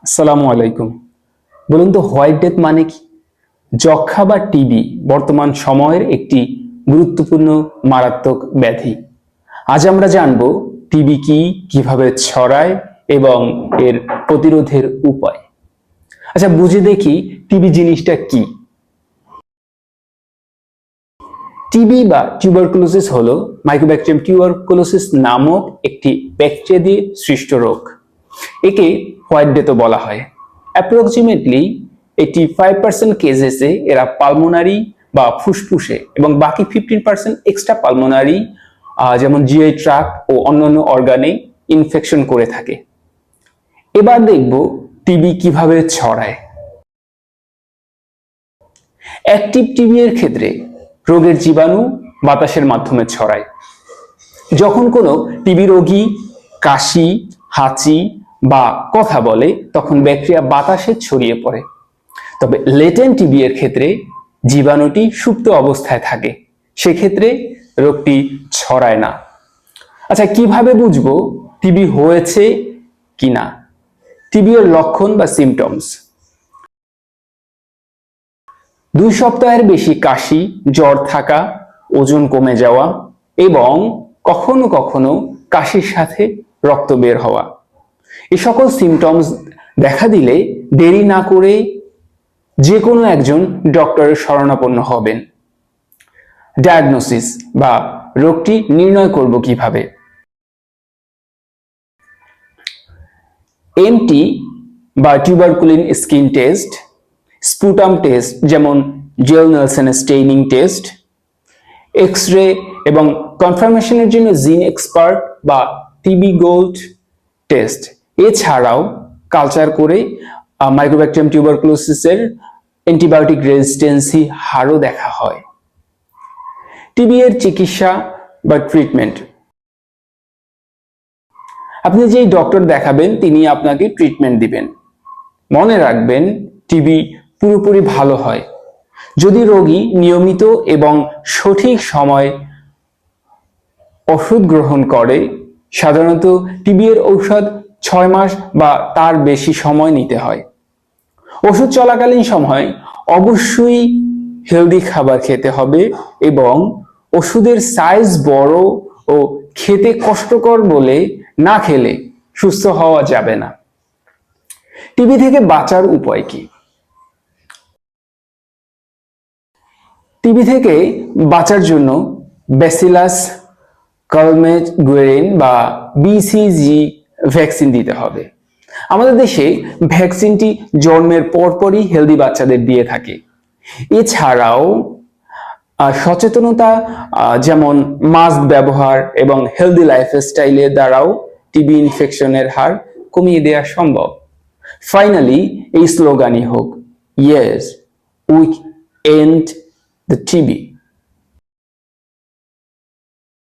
আসসালামু আলাইকুম। বলুন তো হোয়াইট ডেথ মানে কি? যক্ষ্মা বা টিবি বর্তমান সময়ের একটি গুরুত্বপূর্ণ মারাত্মক ব্যাধি। আজ আমরা জানব টিবি কি, কিভাবে ছড়ায় এবং এর প্রতিরোধের উপায়। আচ্ছা, বুঝে দেখি টিবি জিনিসটা কি। টিবি বা টিউবারকুলোসিস হলো মাইক্রোব্যাকটেরিয়াম টিউবারকুলোসিস নামক একটি ব্যাকটেরিয়া দিয়ে সৃষ্ট রোগ। একে হোয়াইট ডেথও বলা হয়। অ্যাপ্রক্সিমেটলি 85% কেসেসে এরা পালমোনারি বা ফুসফুসে এবং বাকি 15% এক্সট্রা পালমোনারি যেমন জিআই ট্রাক্ট ও অন্যান্য অর্গানে ইনফেকশন করে থাকে। এবার দেখব টিবি কিভাবে ছড়ায়। অ্যাক্টিভ টিবি এর ক্ষেত্রে রোগের জীবাণু বাতাসের মাধ্যমে ছড়ায়। যখন কোনো টিবি রোগী কাশি, হাঁচি বা কথা বলে তখন ব্যাকটেরিয়া বাতাসে ছড়িয়ে পড়ে। তবে লেটেন্ট টিবি এর ক্ষেত্রে জীবাণুটি সুপ্ত অবস্থায় থাকে, সেক্ষেত্রে রোগটি ছড়ায় না। আচ্ছা, কিভাবে বুঝবো টিবি হয়েছে কিনা? টিবি এর লক্ষণ বা সিমটমস: 2 সপ্তাহের বেশি কাশি, জ্বর থাকা, ওজন কমে যাওয়া এবং কখনো কখনো কাশির সাথে রক্ত বের হওয়া। এই সকল সিমটমস দেখা দিলে দেরি না করে যে কোনো একজন ডক্টরের শরণাপন্ন হবেন। ডায়াগনোসিস বা রোগটি নির্ণয় করব কিভাবে? এমটি বা tuberculin skin test, sputum test যেমন Ziehl Neelsen staining test, X ray এবং কনফার্মেশনের জন্য জিন এক্সপার্ট বা টিবি গোল্ড টেস্ট। এছাড়াও কালচার করে মাইক্রোব্যাকটেরিয়াম টিউবারকুলোসিসের অ্যান্টিবায়োটিক রেজিস্ট্যান্সি হারও দেখা হয়। টিবি এর চিকিৎসা বা ট্রিটমেন্ট: আপনি যেই ডক্টর দেখাবেন তিনি আপনাকে ট্রিটমেন্ট দিবেন। মনে রাখবেন, টিবি পুরোপুরি ভালো হয় যদি রোগী নিয়মিত এবং সঠিক সময় ওষুধ গ্রহণ করে। সাধারণত টিবি এর ঔষধ 6 মাস বা তার বেশি সময় নিতে হয়। ওষুধ চলাকালীন সময় অবশ্যই হেলদি খাবার খেতে হবে এবং ওষুধের সাইজ বড় ও খেতে কষ্টকর বলে না খেলে সুস্থ হওয়া যাবে না। টিবি থেকে বাঁচার উপায় কি? টিবি থেকে বাঁচার জন্য ব্যাসিলাস কালমেগেরিন বা বিসিজি ভ্যাকসিন দিতে হবে। আমাদের দেশে ভ্যাকসিনটি জন্মের পরপরই হেলদি বাচ্চাদের দিয়ে থাকে। এছাড়াও সচেতনতা যেমন মাস্ক ব্যবহার এবং হেলদি লাইফস্টাইলের দ্বারাও টিবি ইনফেকশনের হার কমিয়ে দেওয়া সম্ভব। ফাইনালি এই স্লোগানই হোক, yes we and the TB.